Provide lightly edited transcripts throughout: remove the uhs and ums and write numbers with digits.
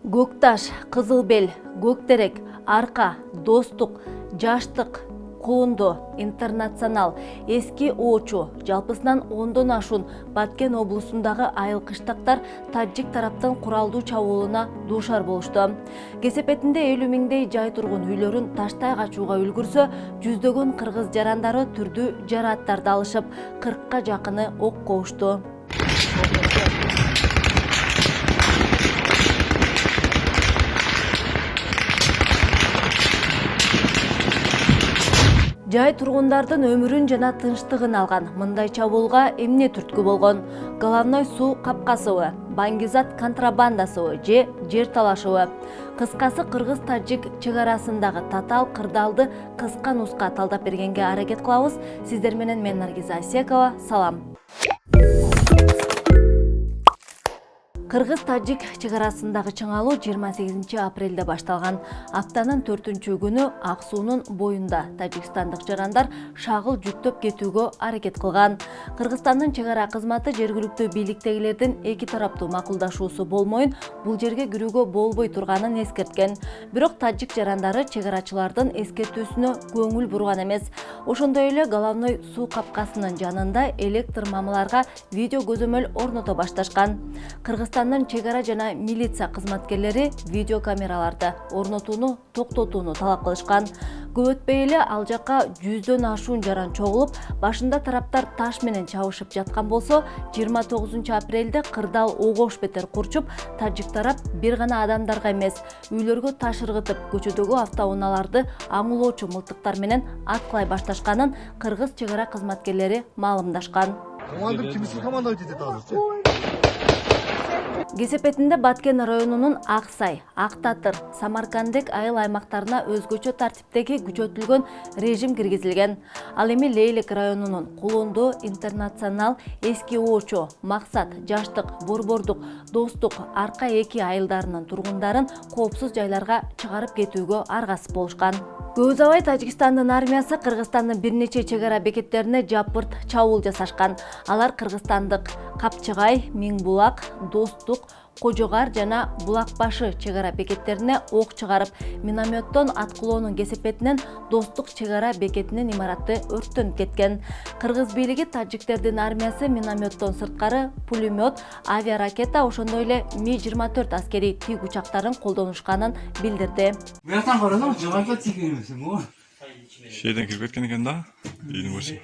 Көкташ, Кызылбел, Көктерек, Арка, Достук, Жаштык, Коондо, Интернационал, Эски Оочу, жалпысынан 10дон ашуун Баткен облусундагы айыл кыштактар таджик тараптын куралдуу чабуулуна дуушар болушту. Кесепетинде 50 миңдей жай тургун үйлөрүн таштай качууга үлгүрсө, жүздөгөн кыргыз жарандары түрдүү жарааттарды алышып, 40ка жакыны ок коушту. Жай тургундардын өмүрүн жана тынчтыгын алган мындай чабуулга эмне түрткү болгон? Головной суу капкасыбы, баңгизат контрабандасыбы же жер талашыбы? Кыскасы кыргыз-тажик чек арасындагы татаал кырдаалды кыска нуска талдап бергенге аракет кылабыз. Сиздер менен мен Наргиза Асекова. Салам. Кыргыз-тажик чек арасындагы чыңалуу 28 апрелде башталган. Аптанын 4-күнү Ак суунун боюнда тажикстандык жарандар шагыл жүктөп кетүүгө аракет кылган. Кыргызстандын чек ара кызматы жергиликтүү бийликтегилердин эки тараптуу макулдашуусу болмоюн бул жерге кирүүгө болбой турганын эскерткен. Бирок тажик жарандары чек арачылардын эскертүүсүнө көңүл бурган эмес. Ошондой эле головной суу капкасынын жанында электр мамыларга видео көзөмөл орното башташкан. Кыргызстандын чек ара жана милиция кызматкерлери видео камераларды орнотууну токтотууну талап кылышкан. Көп өтпөй эле ал жакка 100дөн ашуун жаран чогулуп, башында тараптар таш менен чабышып жаткан болсо, 29 апрелде кырдаал огош бетер курчуп, тажик тарап бир гана адамдарга эмес, үйлөргө таш ыргытып, көчөдөгү автоунааларды аңулоочу мылтыктар менен аткылай башташканын кыргыз чек ара кызматкерлери маалымдашкан. Кесепетинде Баткен районунун Аксай, Актатыр, Самаркандек айыл аймактарына өзгөчө тартиптеги күчөтүлгөн режим киргизилген. Ал эми Лейлек районунун Кулондо, Интернационал, Эски Оочу, Максат, Жаштык, Борбордук, Достук, Арка эки айылдарынын тургундарын коопсуз жайларга чыгарып кетүүгө аргасыз болушкан. Көп убай Тажикстандын армиясы Кыргызстандын бир нече чек ара бекеттерине жапырт чабуул жасашкан. Алар кыргызстандык Капчыгай, Миңбулак, Достук, Кожогар жана Булакбашы чек ара бекеттерине ок чыгарып, минометтон аткылоонун кесепетинен Достук чек ара бекетинин имараты өрттөнүп кеткен. Кыргыз бийлиги тажиктердин армиясы минометтон сырткары пулемет, авиаракета, ошондой эле Ми-24 аскерий тик учактарын колдонушканын билдирди. Буяктан карасаң, жыгайга тигенсиң го. Şeyden kirip etken eken da, iyiyim olsun.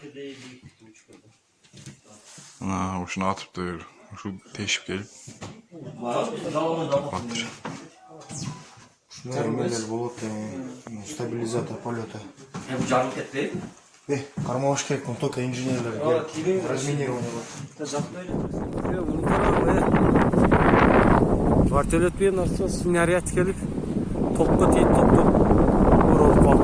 Ana, hoşuna atıp da yürü. Şu teşvik gelip. Baktır. Терминал болот, стабилизатор полета. Bu жарылып кетти. Кармалаш керек, только инженерлер разминирование бар. Вертолетпен аса снаряд келип, топко тийип урап калды.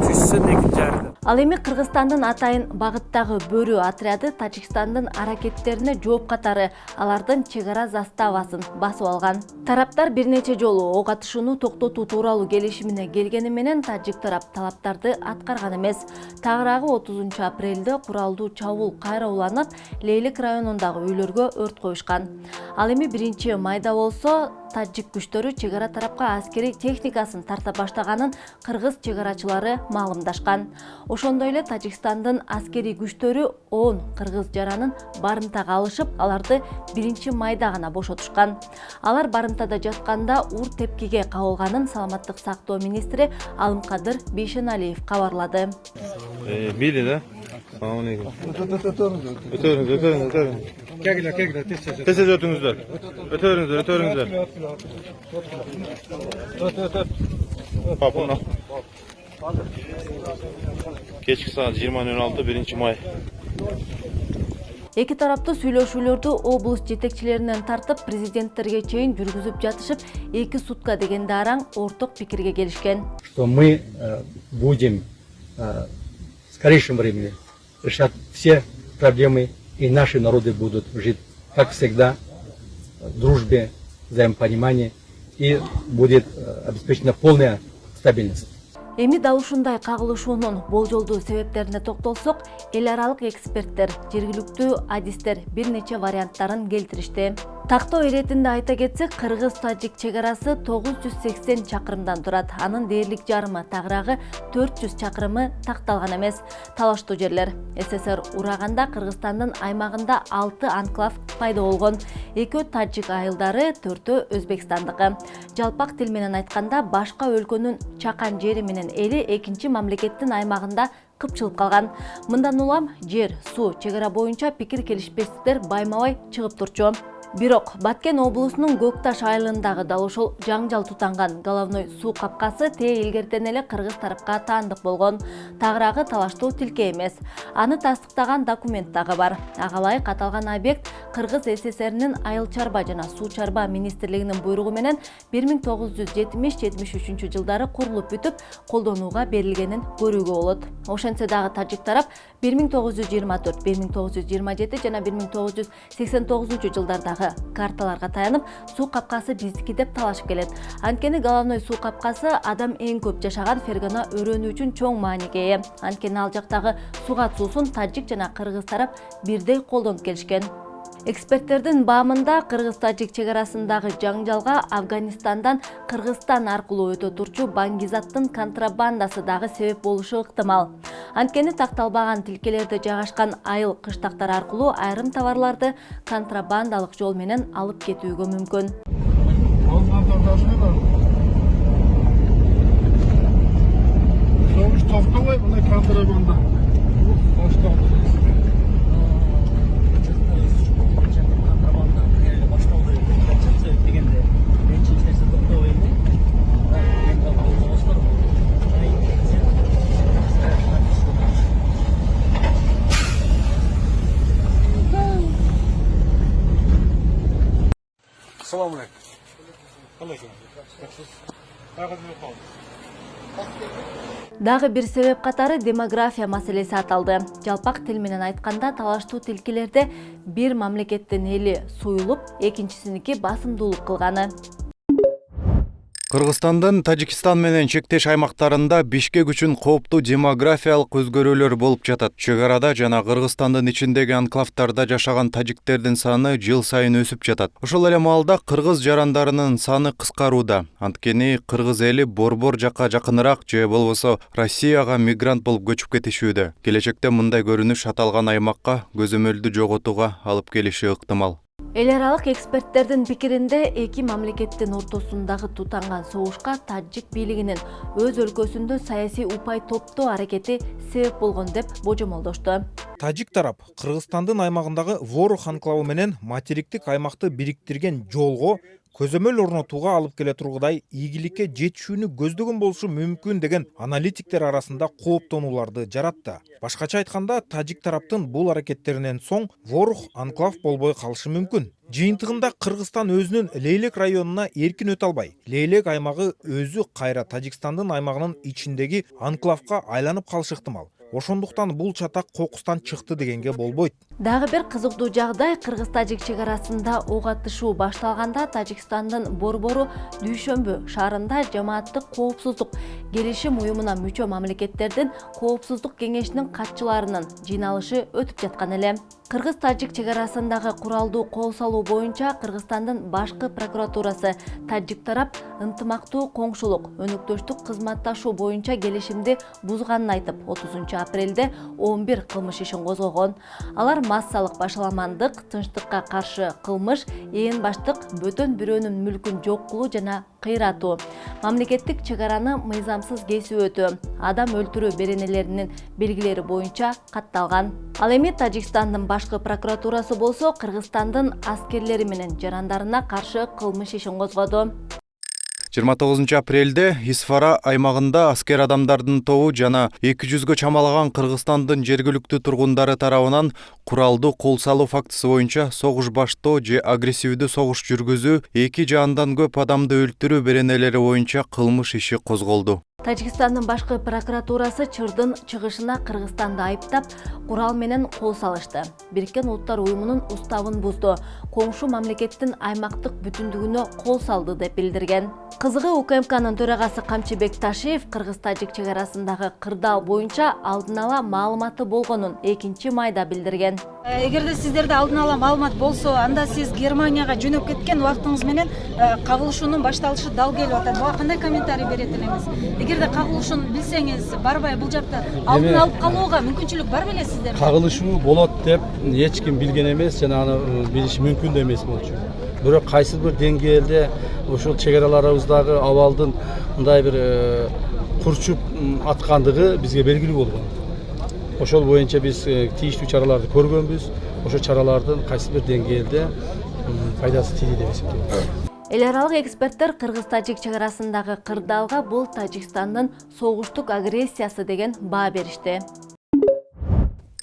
Түшсө экинчи жерде. Ал эми Кыргызстандын атайын багыттагы бөрү отряды Тажикстандын аракеттерине жооп катары алардын чек ара заставасын басып алган. Тараптар бир нече жолу ок атышууну токтотуу тууралуу келишимине келгени менен тажик тарап талаптарды аткарган эмес. Тагыраагы 30 апрелде куралдуу чабуул кайра уланып, Лейлек районундагы үйлөргө өрт коюшкан. Ал эми 1 майда болсо тажик күчтөрү чек ара тарапка аскерий техникасын тарта баштаганын кыргыз чек арачылары маалымдашкан. Ошондой эле Тажикстандын аскерий күчтөрү 10 кыргыз жаранын барымтага алышып, аларды 1 майда гана бошотушкан. Алар барымтада жатканда ур тепкиге кабылганын саламаттык сактоо министри Алымкадыр Бейшеналиев кабарлады. Били, да? Салам алейкум. Өтөрүңүздөр. Тез өтүңүздөр. Өтөрүңүздөр. Папуна. Кечки саат 20:06 1 май. Эки тараптуу сүйлөшүүлөрдү облус жетекчилеринен тартып президенттерге чейин жүргүзүп жатышып, 2 сутка дегенде араң орток пикирге келишкен. Что мы будем в скорейшем времени решать все проблемы, и наши народы будут жить, как всегда, в дружбе, взаимопонимании, и будет обеспечена полная стабильность. Эми дал ушундай кагылышуунун болжолдуу себептерине токтолсок, эл аралык эксперттер, жергиликтүү адистер бир нече варианттарын келтиришти. Тактоо иретинде айта кетсек, кыргыз-тажик чек арасы 980 чакырымдан турат. Анын дээрлик жарымы, тагыраагы 400 чакырымы такталган эмес. Талаштуу жерлер. СССР ураганда Кыргызстандын аймагында 6 анклав пайда болгон. 2 тажик айылдары, 4 Өзбекстандыкы. Жалпак тил менен айтканда, башка өлкөнүн чакан жери менен эли экинчи мамлекеттин аймагында кыпчылып калган. Мындан улам жер, суу, чек ара боюнча пикир келишпестиктер байма-бай чыгып турчу. Бирок Баткен облусунун Көкташ айылындагы дал ушул жаңжал тутанган головной суу капкасы тээ илгертен эле кыргыз тарапка таандык болгон. Тагыраагы талаштуу тилке эмес. Аны тастыктаган документ дагы бар. Ага ылайык аталган объект Кыргыз СССРнин айыл чарба жана суу чарба министрлигинин буйругу менен 1970-73 жылдары курулуп бүтүп, колдонууга берилгенин көрүүгө болот. Ошентсе дагы тажик тарап 1924, 1927 жана 1989 жылдардагы карталарга таянып, суу капкасы биздики деп талашып келет. Анткени головной суу капкасы адам эң көп жашаган Фергана өрөөнү үчүн чоң мааниге ээ. Анткени ал жактагы суга суусун тажик жана кыргыз тарап бирдей колдонуп келишкен. Эксперттердин баамында кыргыз-тажик чек арасындагы жаңжалга Афганистандан Кыргызстан аркылуу өтө турчу баңгизаттын контрабандасы дагы себеп болушу ыктымал. Анткени такталбаган тилкелерде жайгашкан айыл кыштактар аркылуу айрым товарларды контрабандалык жол менен алып кетүүгө мүмкүн. Дагы бир себеп катары демография маселеси аталды. Жалпак тил менен айтканда талаштуу тилкелерде бир мамлекеттин эли суюлуп, экинчисиники басымдуулук кылганы. Кыргызстандын Тажикстан менен чектеш аймактарында Бишкек үчүн кооптуу демографиялык өзгөрүүлөр болуп жатат. Чек арада жана Кыргызстандын ичиндеги анклавтарда жашаган тажиктердин саны жыл сайын өсүп жатат. Ошол эле маалда кыргыз жарандарынын саны кыскарууда. Анткени кыргыз эли борбор жакка жакыныраак же болбосо Россияга мигрант болуп көчүп кетишүүдө. Келечекте мындай көрүнүш аталган аймакка көзөмөлдү жоготууга алып келиши ыктымал. Эл аралык эксперттердин пикиринде эки мамлекеттин ортосундагы тутанган согушка тажик бийлигинин өз өлкөсүндө саясий упай топтоо аракети себеп болгон деп божомолдошту. Тажик тарап Кыргызстандын аймагындагы Ворох анклавы менен материктик аймакты бириктирген жолго көзөмөл орнотууга алып келе тургудай ийгиликке жетишүүнү көздөгөн болушу мүмкүн деген аналитиктер арасында кооптонууларды жаратты. Башкача айтканда, тажик тараптын бул аракеттеринен соң Ворох анклав болбой калышы мүмкүн. Жыйынтыгында Кыргызстан өзүнүн Лейлек районуна эркин өтө албай, Лейлек аймагы өзү кайра Тажикстандын аймагынын ичиндеги анклавга айланып калышы ыктымал. Ошондуктан бул чатак кокустан чыкты дегенге болбойт. Дагы бир кызыктуу жагдай, кыргыз-тажик чек арасында ок атышуу башталганда Тажикстандын Борбору Дүйшөмбү шаарында жамааттык коопсуздук келишим уюмуна мүчө мамлекеттердин коопсуздук кеңешинин катчыларынын жыйналышы өтүп жаткан эле. Кыргыз-тажик чек арасындагы куралдуу кол салуу боюнча Кыргызстандын башкы прокуратурасы тажик тарап ынтымактуу коңшулук, өнөктөштүк кызматташуу боюнча келишимди бузганын айтып, 30 апрелде 11 кылмыш ишин козгогон. Алар массалык башаламандык, тынчтыкка каршы кылмыш, ээн баштык, бөтөн бирөөнүн мүлкүн жок кылуу жана кыйратуу, мамлекеттик чек араны мыйзамсыз кесүү өтүү, адам өлтүрүү беренелеринин белгилери боюнча катталган. Ал эми Тажикстандын башкы прокуратурасы болсо Кыргызстандын аскерлери менен жарандарына каршы кылмыш ишин козгоду. 29 апрелде Исфара аймагында аскер адамдардын тобу жана 200гө чамалаган Кыргызстандын жергиликтүү тургундары тарабынан куралдуу кол салуу фактысы боюнча согуш баштоо же агрессивдүү согуш жүргүзүү, 2 же андан көп адамды өлтүрүү беренелери боюнча кылмыш иши козголду. Тажикстандын башкы прокуратурасы чырдын чыгышына Кыргызстанды айыптап, курал менен кол салышты. Бириккен Улуттар уюмунун уставын бузду. Коңшу мамлекеттин аймактык бүтүндүгүнө кол салды деп билдирген. Кызыгы УКМКнын төрагасы Камчыбек Ташиев Кыргыз-Тажик чек арасындагы кырдаал боюнча алдын ала маалыматы болгонун 2-майда билдирген. Эгерде сиздерде алдын ала маалымат болсо, анда сиз Германияга жөнөп кеткен убактыңыз менен кагылышуунун башталышы дал келип атат. Буга кандай комментарий берет элеңиз? Эгерде кагылышын билсеңиз, барбай бул жакта алдын алып калууга мүмкүнчүлүк бар беле сиздерде? Кагылышуу болот деп эч ким билген эмес, жана аны билиши мүмкүн да эмес болчу. Бирок кайсы бир деңгээлде ошол чек араларыбыздагы абалдын мындай бир курчуп аткандыгы бизге белгилүү болгон. Ошол боюнча биз тийиштүү чараларды көргөнбүз. Ошол чаралардын кайсы бир деңгээлде пайдасы тийди деп эсептейм. Эл аралык эксперттер Кыргыз-Тажик чек арасындагы кырдаалга бул Тажикстандын согуштук агрессиясы деген баа беришти.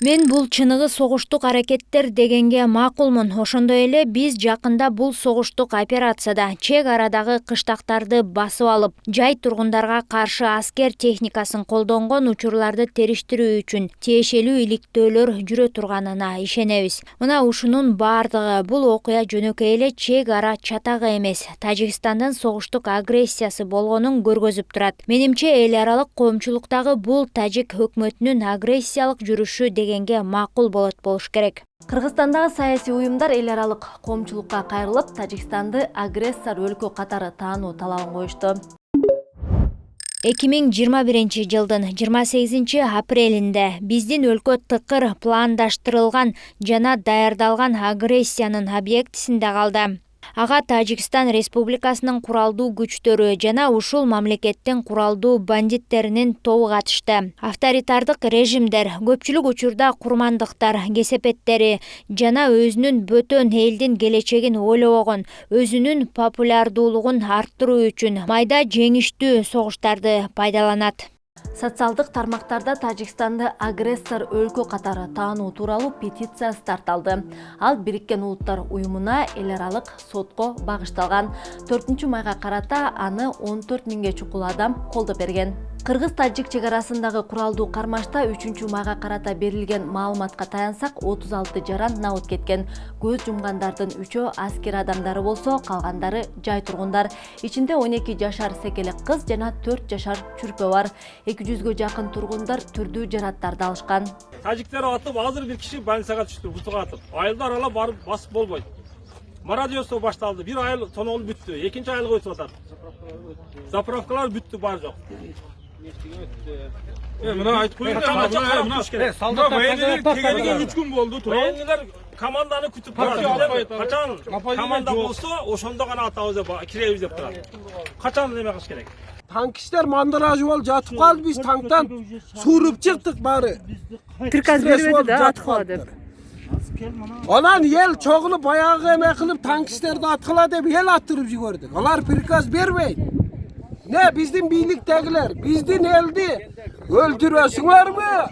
Мен бул чыныгы согуштук аракеттер дегенге макулмун. Ошондой эле биз жакында бул согуштук операцияда чек арадагы кыштактарды басып алып, жай тургундарга каршы аскер техникасын колдонгон учурларды териштирүү үчүн тиешелүү иликтөөлөр жүрө турганына ишенебиз. Мына ушунун баардыгы бул окуя жөнөкөй эле чек ара чатагы эмес, Тажикстандын согуштук агрессиясы болгонун көргөзүп турат. Менимче эл аралык коомчулуктагы бул тажик өкмөтүнүн агрессиялык жүрүшү дегенге макул болуш керек. Кыргызстандагы саясий уюмдар эл аралык коомчулукка кайрылып, Тажикстанды агрессор өлкө катары таануу талабын коюшту. 2021 жылдын 28 апрелинде биздин өлкө тыкыр пландаштырылган жана даярдалган агрессиянын объектисинде калды. Ага Тажикстан Республикасынын куралдуу күчтөрү жана ушул мамлекеттин куралдуу бандиттеринин тобу катышты. Авторитардык режимдер көпчүлүк учурда курмандыктар, кесепеттери жана өзүнүн бөтөн элдин келечегин ойлобогон, өзүнүн популярдуулугун арттыруу үчүн майда жеңиштүү согуштарды пайдаланат. Социалдык тармактарда Тажикстанды агрессор өлкө катары таануу тууралуу петиция тартталды. Ал Бириккен Улуттар уюмуна эл аралык сотко багышталган. 4-майга карата аны 14 миңге чукул адам колдоп берген. Кыргыз-Тажик чек арасындагы куралдуу кармашта 3-майга карата берилген маалыматка таянсак 36 жаран набыт кеткен. Көз жумгандардын 3-өө аскер адамдары болсо, калгандары жай тургундар. Ичинде 12 жашар секелек кыз жана 4 жашар чүрпө бар. 200гө жакын тургундар түрдүү жараттарды алышкан. Тажиктер атып, азыр бир киши больницага түштү, бутуга атып. Айылдар аралап барып басып болбойт. Марадиосу башталды. Бир айыл сонол бүттү. Экинчи айылга өтүп атат. Заправкалар бүттү, бар жок. Мына айтып коеюн. Солдаттар келгениге 3 күн болду. Военныйлар команданы күтүп турат. Качан команда болсо, ошондо гана атабыз деп киребиз деп турат. Качан неме кылыш керек? Танкистер мандыражы бол жатып калды, биз танктан suurup чыктык баары. Приказ бербеди да аткыла деп. Анан ел чогулуп баягы эме кылып танкистерди аткыла деп ел аттырып жиберди. Алар приказ бербейт. Ne bizdin birliktekiler, bizdin eldi öldürüyorsunlarmı?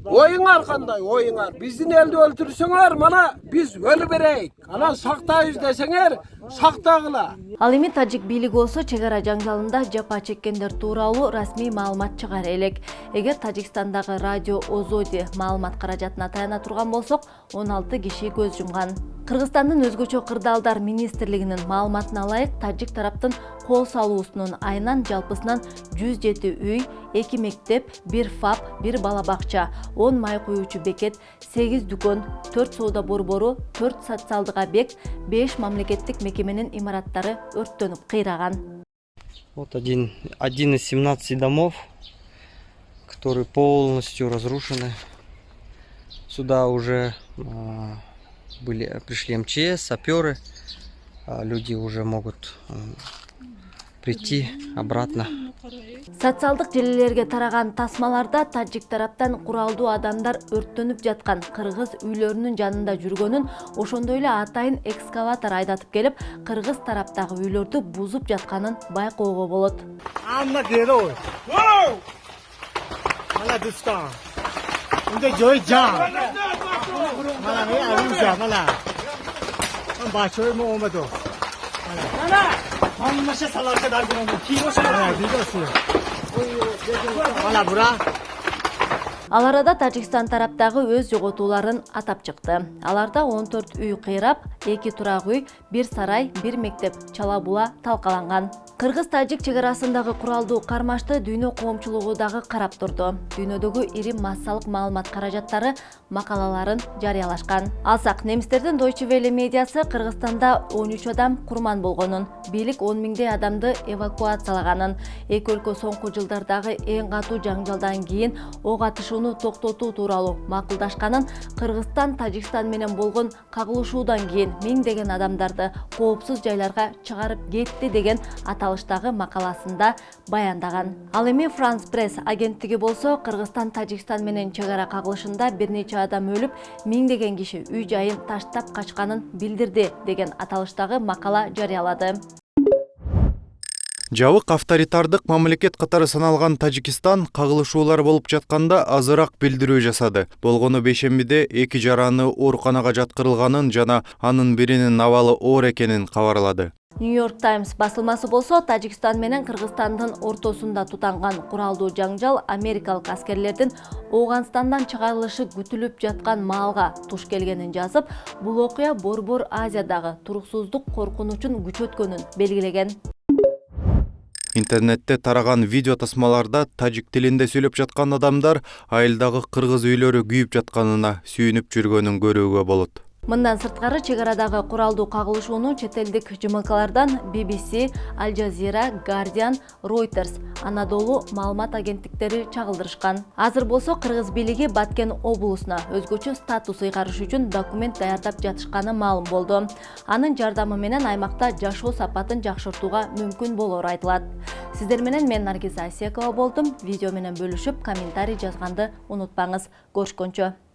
Oyunlar kanday, oyunlar. Bizdin elde öldürürsünler, mana biz ölü bereyik. Ana saktayız desenger, saktagıla. Ал эми тажик бийлиги болсо чек ара жаңжалында жапа чеккендер тууралуу расмий маалымат чыгара элек. Эгер Тажикстандагы радио Озоди маалымат каражатына таяна турган болсок, 16 киши көз жумган. Кыргызстандын өзгөчө кырдаалдар министрлигинин маалыматына ылайык, тажик тараптын кол салуусунун айынан жалпысынан 107 үй, 2 мектеп, 1 ФАП, 1 бала бакча, 10 май куюучу бекет, 8 дүкөн, 4 соода борбору, 4 социалдык объект, 5 мамлекеттик мекеменин имараттары өрттөнүп кыйраган. Вот один из 17 домов, которые полностью разрушены. Сюда уже пришли МЧС, саперы. Люди уже могут прийти обратно. Социалдык желилерге тараган тасмаларда тажик тараптан куралдуу адамдар өрттөнүп жаткан кыргыз үйлөрүнүн жанында жүргөнүн, ошондой эле атайын экскаватор айдатып келип, кыргыз тараптагы үйлөрдү бузуп жатканын байкоого болот. Анна герой. Мана дустан. Унда жой жан. Мана ме аружа, мана. Бачой мо омадо. Мана. Ал арада Тажикстан тараптагы өз жоготууларын атап чыкты. Аларда 14 үй кыйрап, 2 турак үй, 1 сарай, 1 мектеп чала була талкаланган. Кыргыз-тажик чегарасындагы куралдуу кармашты дүйнө коомчулугу дагы карап турду. Дүйнөдөгү ири массалык маалымат каражаттары макалаларын жарыялашкан. Алсак, немистердин Deutsche Welle медиасы Кыргызстанда 13 адам курман болгонун, бийлик 10 миңдей адамды эвакуациялаганын, эки өлкө соңку жылдардагы эң катуу жаңжалдан кийин ок атышууну токтотуу тууралуу макулдашканын, Кыргызстан Тажикстан менен болгон кагылышуудан кийин миңдеген адамдарды коопсуз жайларга чыгарып кетти деген аталыштагы макаласында баяндаган. Ал эми France Press агенттиги болсо Кыргызстан Тажикстан менен чегара кагылышында бир нече адам өлүп, миңдеген киши үй жайын таштап качканын билдирди деген аталыштагы макала жарыялады. Жабык авторитардык мамлекет катары саналган Тажикстан кагылышуулар болуп жатканда азыраак билдирүү жасады. Болгону бейшембиде 2 жараны ооруканага жаткырылганын жана анын биринин абалы оор экенин кабарлады. New York Times басылмасы болсо Тажикстан менен Кыргызстандын ортосунда тутанган куралдуу жаңжал америкалык аскерлердин Ооганстандан чыгарылышы күтүлүп жаткан маалга туш келгенин жазып, бул окуя Борбор Азиядагы туруксуздук коркунучун күчөткөнүн белгилеген. Интернетте тараган видео тасмаларда тажик тилинде сүйлөп жаткан адамдар айылдагы кыргыз үйлөрү күйүп жатканына сүйүнүп жүргөнүн көрүүгө болот. Мындан сырткары чегарадагы куралдуу кагылышууну чет элдик ЖМКлардан BBC, Al Jazeera, Guardian, Reuters, Anadolu маалымат агенттиктери чагылдырышкан. Азыр болсо кыргыз бийлиги Баткен облусуна өзгөчө статус ыйгарыш үчүн документ даярдап жатышканы маалым болду. Анын жардамы менен аймакта жашоо сапатын жакшыртууга мүмкүн болору айтылат. Сиздер менен мен Наргиз Асиекова болдум. Видео менен бөлүшүп, комментарий жазганды унутпаңыз. Көрүшкөнчө.